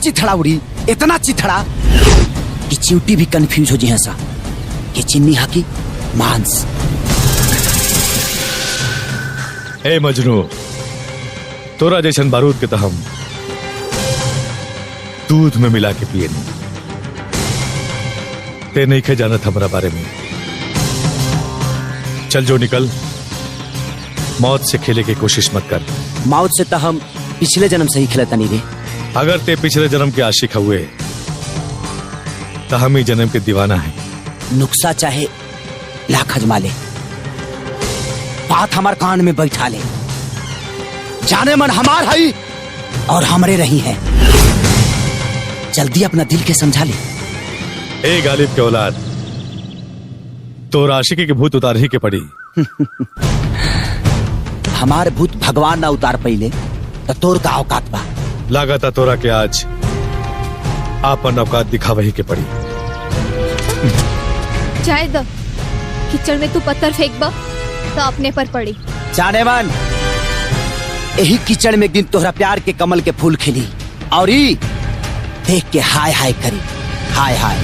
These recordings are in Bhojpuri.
चिथड़ा उड़ी, इतना चिथड़ा कि चींटी भी कंफ्यूज हो जी सा कि चिन्नी हा की मांस। ए मजनू, तोरा जैसन बारूद के तो हम दूध में मिला के पिए नहीं। ते नहीं खे जानत हमारा बारे में। चल जो निकल, मौत से खेले की कोशिश मत कर। मौत से तो हम पिछले जन्म से ही खेलता नहीं रे। अगर ते पिछले जन्म के आशिक हुए तो हम ही जन्म के दीवाना है। नुक्सा चाहे लाख अजमा ले, बात हमार कान में बैठा ले, जाने मन हमार है और हमरे रही है। जल्दी अपना दिल के समझा ले। ए गालिब के औलाद, तो आशिकी के भूत उतार ही के पड़ी। हमारे भूत भगवान ना उतार पहिले तो तोर का औकात बा। लागता तोरा के आज आपन औकात दिखावे ही के पड़ी। जाए द, कीचड़ में तू पत्थर फेंक बा तो अपने पर पड़ी। जाने मन, यही कीचड़ में एक दिन तोहरा प्यार के कमल के फूल खिली और ई देख के हाय हाय करी, हाय हाय।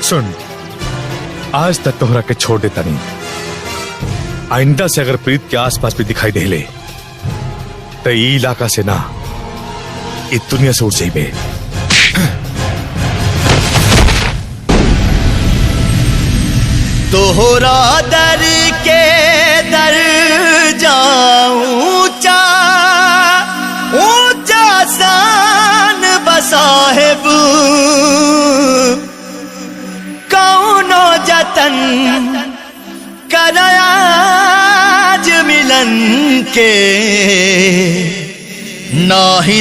सुन, आज तक तोहरा के छोड़ देता नहीं। आइंदा से अगर प्रीत के आसपास भी दिखाई दे ले तो ये इलाका से ना, इस दुनिया से उड़ जाइबे। तोहरा दर के दर जाऊं ऊंचा ऊंचा शान बसाहिब, कौनो जतन कराज मिलन के नाही।